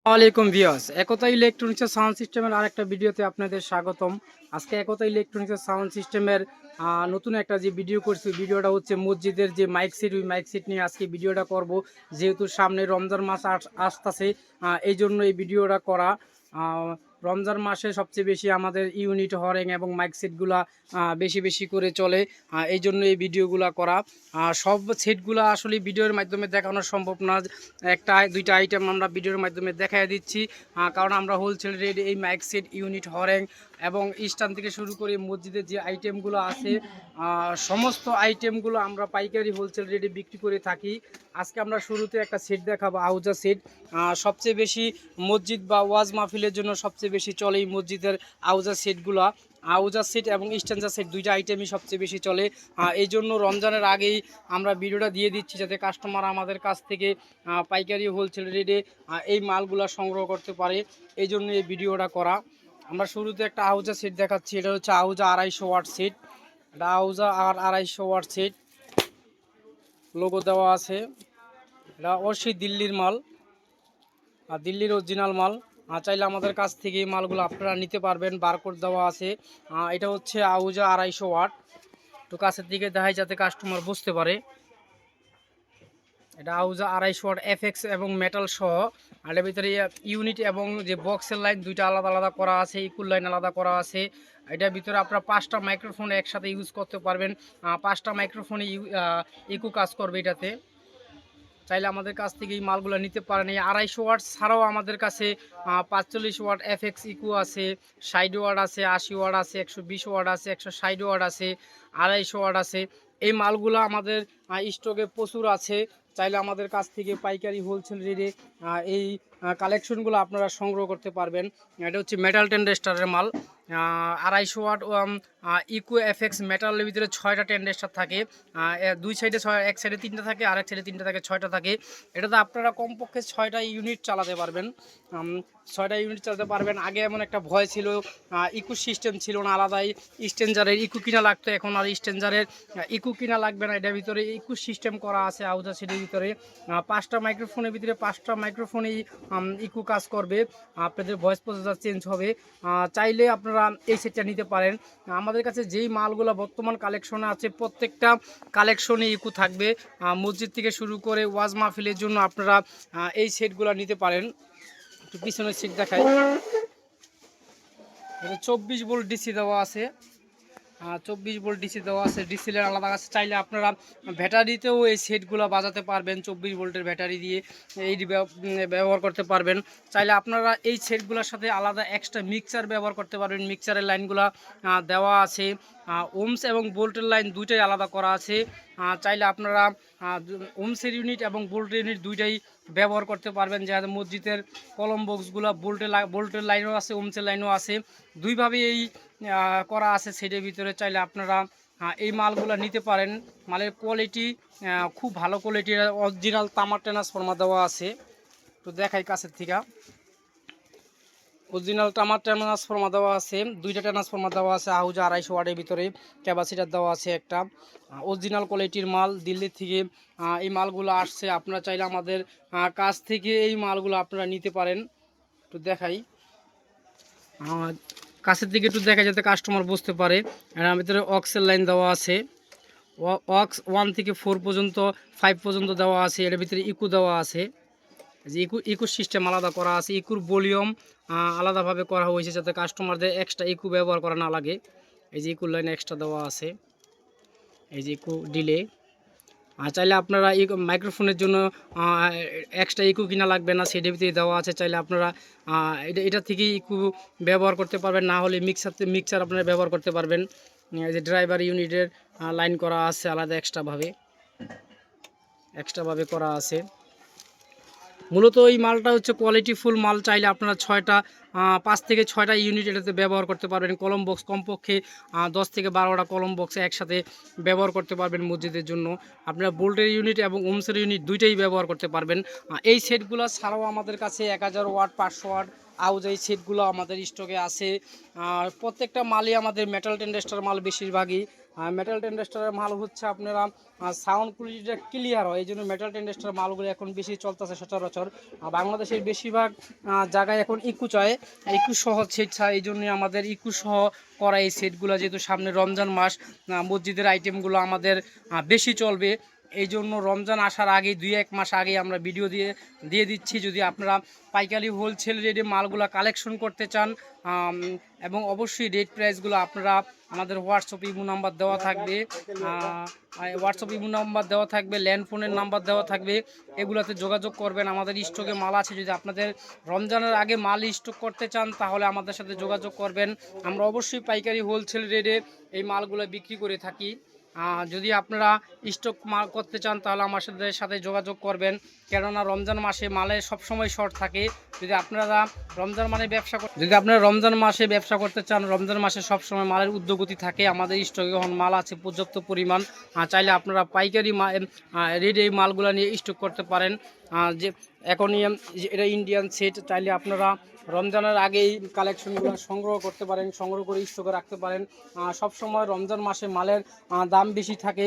আসসালামাইকুম ভিউয়ার্স, একতা ইলেকট্রনিক্সের সাউন্ড সিস্টেমের আরেকটা ভিডিওতে আপনাদের স্বাগতম। আজকে একতা ইলেকট্রনিক্সের সাউন্ড সিস্টেমের নতুন একটা যে ভিডিও করছি, ভিডিওটা হচ্ছে মসজিদের যে মাইক সেট, ওই মাইক সেট নিয়ে আজকে ভিডিওটা করব। যেহেতু সামনে রমজান মাস আসতেছে, এই জন্য এই ভিডিওটা করা। রমজান মাসে সবচেয়ে বেশি আমাদের ইউনিট হরেং এবং মাইক সেটগুলা বেশি বেশি করে চলে, এই জন্য এই ভিডিওগুলা করা। সব সেটগুলো আসলে ভিডিওর মাধ্যমে দেখানো সম্ভব না। একটা দুইটা আইটেম আমরা ভিডিওর মাধ্যমে দেখাই দিচ্ছি, কারণ আমরা হোলসেল রেট এই মাইক সেট, ইউনিট হরেং এবং স্ট্যান্ড থেকে শুরু করে মসজিদের যে আইটেমগুলো আছে, সমস্ত আইটেমগুলো আমরা পাইকারি হোলসেল রেটে বিক্রি করে থাকি। আজকে আমরা শুরুতে একটা সেট দেখাবো, আউজা সেট। সবচেয়ে বেশি মসজিদ বা ওয়াজ মাহফিলের জন্য সবচেয়ে বেশি চলে এই মসজিদের আউজা সেটগুলো। আউজা সেট এবং স্ট্যান্ডার সেট দুইটা আইটেমই সবচেয়ে বেশি চলে। এই জন্য রমজানের আগেই আমরা ভিডিওটা দিয়ে দিচ্ছি, যাতে কাস্টমার আমাদের কাছ থেকে পাইকারি হোলসেল রেটে এই মালগুলো সংগ্রহ করতে পারে, এই জন্য এই ভিডিওটা করা। আমরা শুরুতে একটা আউজা সেট দেখাচ্ছি। এটা হচ্ছে আউজা 250 ওয়াট সেট। এটা আউজা 250 ওয়াট সেট, লোগো দেওয়া আছে। এটা অবশ্যই দিল্লির মাল, আর দিল্লির অরিজিনাল মাল। চাইলে আমাদের কাছ থেকে এই মালগুলো আপনারা নিতে পারবেন, বারকোড দেওয়া আছে। এটা হচ্ছে আউজা 250 ওয়াট। তো কাছের দিকে দেখাই যাতে কাস্টমার বুঝতে পারে। এটা আউজা 250 ওয়াট এফএক্স এবং মেটাল সহ। আর এর ভিতরে ইউনিট এবং যে বক্সের লাইন দুইটা আলাদা আলাদা করা আছে, ইকুল লাইন আলাদা করা আছে। এটার ভিতরে আপনারা 5টা মাইক্রোফোন একসাথে ইউজ করতে পারবেন। 5টা মাইক্রোফোনে ইকো কাজ করবে এটাতে। চাইলে আমাদের কাছ থেকে এই মালগুলো নিতে পারেন। এই 250 ওয়াট ছাড়াও আমাদের কাছে 45 ওয়াট এফএক্স ইকো আছে, 60 ওয়াট আছে, 80 ওয়াট আছে, 120 ওয়াট আছে, 160 ওয়াট আছে, 250 ওয়াট আছে। এই মালগুলো আমাদের স্টকে প্রচুর আছে। চাইলে আমাদের কাছ থেকে পাইকারি হোলসেল রেটে এই কালেকশনগুলো আপনারা সংগ্রহ করতে পারবেন। এটা হচ্ছে মেটাল টেন্ডেস্টারের মাল। 250 ওয়াট ইকো এফএক্স মেটালের ভিতরে 6টা টেন্ডেস্টার থাকে। দুই সাইডে 6, এক সাইডে 3টা থাকে, আরেক সাইডে 3টা থাকে, 6টা থাকে। এটাতে আপনারা কমপক্ষে 6টা ইউনিট চালাতে পারবেন। 6টা ইউনিট চালাতে পারবেন। আগে এমন একটা ভয় ছিল, ইকো সিস্টেম ছিল না, আলাদাই স্ট্রেঞ্জারের ইকো কিনা লাগতো। এখন আর স্ট্রেঞ্জারের ইকো কিনা লাগবে না। এটার ভিতরে ইকো সিস্টেম করা আছে আউজা সেটের ভিতরে। 5টা মাইক্রোফোনের ভিতরে 5টা মাইক্রোফোনেই ইকো কাজ করবে, আপনাদের ভয়েস প্রসেসর চেঞ্জ হবে। চাইলে আপনারা এই সেটটা নিতে পারেন। আমাদের কাছে যেই মালগুলো বর্তমান কালেকশনে আছে, প্রত্যেকটা কালেকশনে ইকো থাকবে। মসজিদ থেকে শুরু করে ওয়াজ মাহফিলের জন্য আপনারা এই সেটগুলো নিতে পারেন। একটু পিছনের সেট দেখাই। 24 ভোল্ট ডিসি দেওয়া আছে। 24 ভোল্ট ডিসি দেওয়া আছে, ডিসিলের আলাদা আছে। চাইলে আপনারা ব্যাটারিতেও এই সেটগুলো বাজাতে পারবেন, 24 ভোল্টের ব্যাটারি দিয়ে এই ব্যবহার করতে পারবেন। চাইলে আপনারা এই সেটগুলোর সাথে আলাদা এক্সট্রা মিক্সার ব্যবহার করতে পারবেন। মিক্সারের লাইনগুলো দেওয়া আছে। ওমস এবং ভোল্টের লাইন দুইটাই আলাদা করা আছে। চাইলে আপনারা ওমসের ইউনিট এবং ভোল্টের ইউনিট দুইটাই ব্যবহার করতে পারবেন। যাতে মসজিদের কলম বক্সগুলো ভোল্টের লাইনও আছে, ওমসের লাইনও আছে, দুইভাবে এই করা আছে সেটের ভিতরে। চাইলে আপনারা এই মালগুলো নিতে পারেন। মালের কোয়ালিটি খুব ভালো কোয়ালিটির, অরিজিনাল তামার ট্রান্সফর্মার দেওয়া আছে। তো দেখাই কাছের থেকে। অরিজিনাল তামার ট্রান্সফর্মার দেওয়া আছে, দুইটা ট্রান্সফর্মার দেওয়া আছে। আউজা 250 ওয়াটের ভিতরে ক্যাপাসিটার দেওয়া আছে একটা। অরিজিনাল কোয়ালিটির মাল, দিল্লি থেকে এই মালগুলো আসছে। আপনারা চাইলে আমাদের কাছ থেকে এই মালগুলো আপনারা নিতে পারেন। একটু দেখাই কাছের দিকে, একটু দেখা যাতে কাস্টমার বুঝতে পারে। এর ভিতরে অক্সের লাইন দেওয়া আছে, অক্স 1 থেকে 4 পর্যন্ত, 5 পর্যন্ত দেওয়া আছে। এর ভিতরে ইকো দেওয়া আছে, যে ইকো সিস্টেম আলাদা করা আছে। ইকুর ভলিউম আলাদাভাবে করা হয়েছে, যাতে কাস্টমারদের এক্সট্রা ইকো ব্যবহার করা না লাগে। এই যে ইকুর লাইন এক্সট্রা দেওয়া আছে, এই যে ইকো ডিলে। চাইলে আপনারা মাইক্রোফোনের জন্য এক্সট্রা ইকো কিনা লাগবে না, সেটার ভিতরে দেওয়া আছে। চাইলে আপনারা এটা থেকেই ইকো ব্যবহার করতে পারবেন, না হলে মিক্সার আপনারা ব্যবহার করতে পারবেন। এই যে ড্রাইভার ইউনিটের লাইন করা আছে আলাদা, এক্সট্রাভাবে করা আছে। মূলত এই মালটা হচ্ছে কোয়ালিটিফুল মাল। চাইলে আপনারা 5 থেকে 6টা ইউনিট এটাতে ব্যবহার করতে পারবেন। কলম বক্স কমপক্ষে 10 থেকে 12টা কলম বক্সে একসাথে ব্যবহার করতে পারবেন মসজিদের জন্য। আপনারা বোল্টের ইউনিট এবং ওমসের ইউনিট দুইটাই ব্যবহার করতে পারবেন। এই সেটগুলো ছাড়াও আমাদের কাছে 1000 ওয়াট, 500 ওয়াট আউজ এই সেটগুলো আমাদের স্টকে আছে। প্রত্যেকটা মালই আমাদের মেটাল টেন্ডেস্টার মাল বেশিরভাগই। মেটাল টেন্ডেস্টারের মাল হচ্ছে আপনারা সাউন্ড কোয়ালিটিটা ক্লিয়ার হয়, এই জন্য মেটাল টেন্ডেস্টার মালগুলো এখন বেশি চলতেছে সচরাচর। বাংলাদেশের বেশিরভাগ জায়গায় এখন ইকু চায়, ইকু সহ সেট চায়, এই জন্যই আমাদের ইকু সহ করা এই সেটগুলো, যেহেতু সামনে রমজান মাস, মসজিদের আইটেমগুলো আমাদের বেশি চলবে, এই জন্য রমজান আসার আগে 2-1 মাস আগে আমরা ভিডিও দিয়ে দিচ্ছি। যদি আপনারা পাইকারি হোলসেল রেটে মালগুলো কালেকশন করতে চান, এবং অবশ্যই রেট প্রাইসগুলো আপনারা আমাদের হোয়াটসঅ্যাপ ইমো নাম্বার দেওয়া থাকবে, হোয়াটসঅ্যাপ ইমো নাম্বার দেওয়া থাকবে, ল্যান্ড ফোনের নাম্বার দেওয়া থাকবে, এগুলোতে যোগাযোগ করবেন। আমাদের স্টকে মাল আছে, যদি আপনাদের রমজানের আগে মাল স্টক করতে চান তাহলে আমাদের সাথে যোগাযোগ করবেন। আমরা অবশ্যই পাইকারি হোলসেল রেটে এই মালগুলো বিক্রি করে থাকি। যদি আপনারা স্টক মাল করতে চান তাহলে আমার সাথে যোগাযোগ করবেন, কেননা রমজান মাসে মালে সবসময় শর্ট থাকে। যদি আপনারা রমজান মাসে ব্যবসা করতে চান, রমজান মাসে সবসময় মালের উদ্যোগতি থাকে, আমাদের স্টকে এখন মাল আছে পর্যাপ্ত পরিমাণ। চাইলে আপনারা পাইকারি রেটে এই মালগুলো নিয়ে স্টক করতে পারেন। যে এখনই এটা ইন্ডিয়ান সেট, চাইলে আপনারা রমজানের আগেই কালেকশনগুলো সংগ্রহ করতে পারেন, সংগ্রহ করে স্টকে রাখতে পারেন। সব সময় রমজান মাসে মালের দাম বেশি থাকে।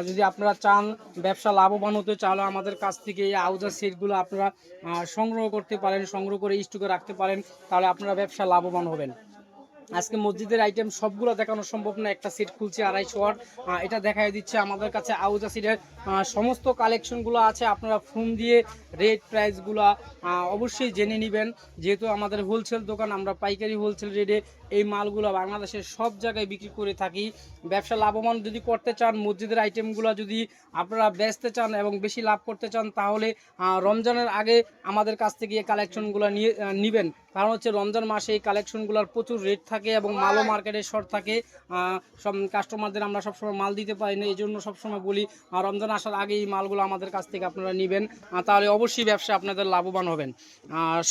যদি আপনারা চান ব্যবসা লাভবান হতে, চাইলে আমাদের কাছ থেকে এই আউজার সেটগুলো আপনারা সংগ্রহ করতে পারেন, সংগ্রহ করে স্টকে রাখতে পারেন, তাহলে আপনারা ব্যবসা লাভবান হবেন। আজকে মসজিদের আইটেম সবগুলো দেখানো সম্ভব না, একটা সেট খুলছে 250 ওয়াট, এটা দেখাই দিচ্ছে। আমাদের কাছে আউজা সিটের সমস্ত কালেকশনগুলো আছে, আপনারা ফোন দিয়ে রেট প্রাইসগুলো অবশ্যই জেনে নেবেন। যেহেতু আমাদের হোলসেল দোকান, আমরা পাইকারি হোলসেল রেটে এই মালগুলো বাংলাদেশের সব জায়গায় বিক্রি করে থাকি। ব্যবসা লাভবান যদি করতে চান, মসজিদের আইটেমগুলো যদি আপনারা বেচতে চান এবং বেশি লাভ করতে চান, তাহলে রমজানের আগে আমাদের কাছ থেকে এই কালেকশনগুলো নেবেন। কারণ হচ্ছে রমজান মাসে এই কালেকশনগুলোর প্রচুর রেট থাকে এবং মালও মার্কেটে শর্ট থাকে। সব কাস্টমারদের আমরা সবসময় মাল দিতে পারি না, এই জন্য সবসময় বলি রমজান আসার আগে এই মালগুলো আমাদের কাছ থেকে আপনারা নেবেন, তাহলে অবশ্যই ব্যবসা আপনাদের লাভবান হবেন।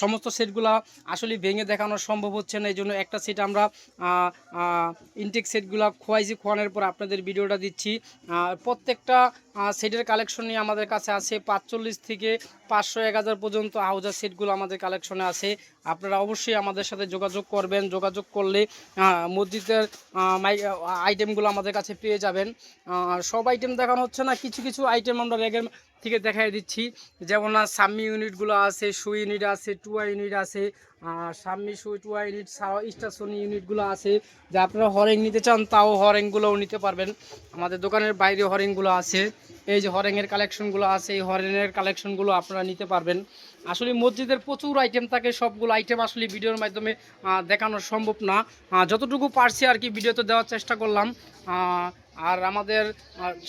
সমস্ত সেটগুলো আসলে ভেঙে দেখানো সম্ভব হচ্ছে না, এই জন্য একটা সেট আমরা ইনটেক সেটগুলো খোয়ানোর পর আপনাদের ভিডিওটা দিচ্ছি। প্রত্যেকটা সেটের কালেকশন নিয়ে আমাদের কাছে আছে 45 থেকে 500-1000 পর্যন্ত হাউজার সেটগুলো আমাদের কালেকশনে আছে। আপনারা অবশ্যই আমাদের সাথে যোগাযোগ করবেন, যোগাযোগ করলে মসজিদের আইটেমগুলো আমাদের কাছে পেয়ে যাবেন। সব আইটেম দেখানো হচ্ছে না, কিছু কিছু আইটেম আমরা র্যাগের থেকে দেখাই দিচ্ছি। যেমন সাম্মি ইউনিটগুলো আছে, শু ইউনিট আছে, টুয়া ইউনিট আছে, সাম্মি শু টুয়া ইউনিট স্টেশন ইউনিটগুলো আছে। যা আপনারা হরেং নিতে চান তাও হরেংগুলোও নিতে পারবেন, আমাদের দোকানের বাইরে হরেংগুলো আছে। এই যে হরেংয়ের কালেকশনগুলো আছে, এই হরেংয়ের কালেকশনগুলো আপনারা নিতে পারবেন। আসলে মসজিদের প্রচুর আইটেম থাকে, সবগুলো আইটেম আসলে ভিডিওর মাধ্যমে দেখানো সম্ভব না, যতটুকু পারছি আর কি ভিডিওতে দেওয়ার চেষ্টা করলাম। আর আমাদের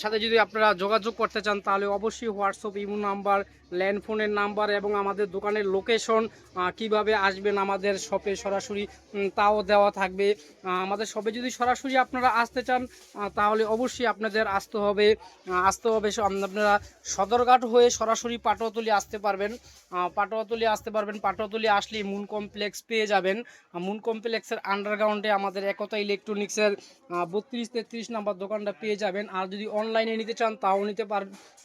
সাথে যদি আপনারা যোগাযোগ করতে চান তাহলে অবশ্যই হোয়াটসঅ্যাপ ইমো নাম্বার, ল্যান্ড ফোনের নাম্বার এবং আমাদের দোকানের লোকেশন, কিভাবে আসবেন আমাদের শপে সরাসরি, তাও দেওয়া থাকবে। আমাদের শপে যদি সরাসরি আপনারা আসতে চান তাহলে অবশ্যই আপনাদের আসতে হবে আপনারা সদরঘাট হয়ে সরাসরি পাটোয়াতলী আসতে পারবেন, পাটোয়াতলী আসলে মুন কমপ্লেক্স পেয়ে যাবেন। মুন কমপ্লেক্সের আন্ডারগ্রাউন্ডে আমাদের একতা ইলেকট্রনিক্সের 32-33 নাম্বার দোকানটা পেয়ে যাবেন। আর যদি অনলাইনে নিতে চান তাও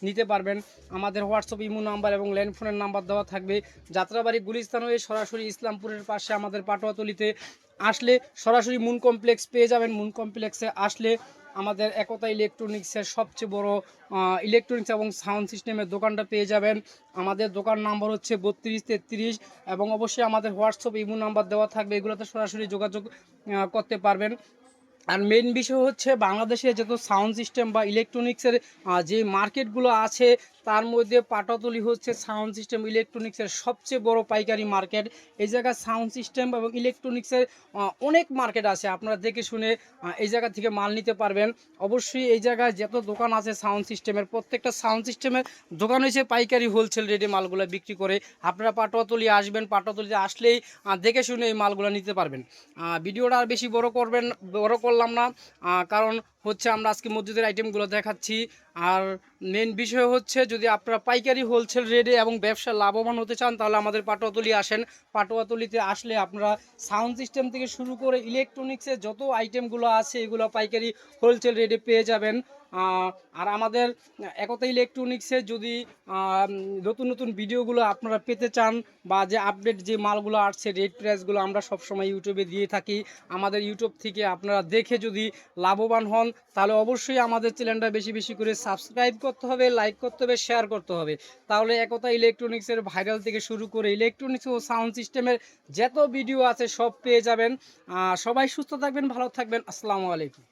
নিতে পারবেন। আমাদের হোয়াটসঅ্যাপ ইমো নাম্বার এবং ল্যান্ড ফোনের নাম্বার দেওয়া থাকবে। যাত্রাবাড়ি গুলিস্তান হয়ে সরাসরি ইসলামপুরের পাশে আমাদের পাটোয়াতলীতে আসলে সরাসরি মুন কমপ্লেক্স পেয়ে যাবেন। মুন কমপ্লেক্সে আসলে আমাদের একতা ইলেকট্রনিক্সের সবচেয়ে বড় ইলেকট্রনিক্স এবং সাউন্ড সিস্টেমের দোকানটা পেয়ে যাবেন। আমাদের দোকান নাম্বার হচ্ছে 32-33 এবং অবশ্যই আমাদের হোয়াটসঅ্যাপ ইমো নাম্বার দেওয়া থাকবে, এগুলোতে সরাসরি যোগাযোগ করতে পারবেন। আর মেন বিষয় হচ্ছে বাংলাদেশে যত সাউন্ড সিস্টেম বা ইলেকট্রনিক্সের যে মার্কেটগুলো আছে তার মধ্যে পাটোয়াতলী হচ্ছে সাউন্ড সিস্টেম ইলেকট্রনিক্সের সবচেয়ে বড় পাইকারি মার্কেট। এই জায়গায় সাউন্ড সিস্টেম এবং ইলেকট্রনিক্সের অনেক মার্কেট আছে, আপনারা দেখে শুনে এই জায়গা থেকে মাল নিতে পারবেন। অবশ্যই এই জায়গায় যত দোকান আছে সাউন্ড সিস্টেমের, প্রত্যেকটা সাউন্ড সিস্টেমের দোকান হয়েছে পাইকারি হোলসেল রেটে মালগুলো বিক্রি করে। আপনারা পাটোয়াতলী আসবেন, পাটোয়াতলীতে আসলেই দেখে শুনে এই মালগুলো নিতে পারবেন। ভিডিওটা আর বেশি বড় করলাম না, কারণ হচ্ছে আমরা আজকে মসজিদের আইটেমগুলো দেখাচ্ছি। আর মেন বিষয় হচ্ছে যদি আপনারা পাইকারি হোলসেল রেটে এবং ব্যবসা লাভবান হতে চান তাহলে আমাদের পাটোয়াতলী আসেন। পাটোয়াতলীতে আসলে আপনারা সাউন্ড সিস্টেম থেকে শুরু করে ইলেকট্রনিক্সের যত আইটেমগুলো আছে এগুলো পাইকারি হোলসেল রেটে পেয়ে যাবেন। আর আমাদের একতা ইলেকট্রনিক্সে যদি নতুন নতুন ভিডিওগুলো আপনারা পেতে চান বা যে আপডেট যে মালগুলো আসছে রেট প্রাইসগুলো আমরা সবসময় ইউটিউবে দিয়ে থাকি, আমাদের ইউটিউব থেকে আপনারা দেখে যদি লাভবান হন তাহলে অবশ্যই আমাদের চ্যানেলটা বেশি বেশি করে সাবস্ক্রাইব করতে হবে, লাইক করতে হবে, শেয়ার করতে হবে। তাহলে একতা ইলেকট্রনিক্সের ভাইরাল থেকে শুরু করে ইলেকট্রনিক্স ও সাউন্ড সিস্টেমের যত ভিডিও আছে সব পেয়ে যাবেন। সবাই সুস্থ থাকবেন, ভালো থাকবেন। আসসালামু আলাইকুম।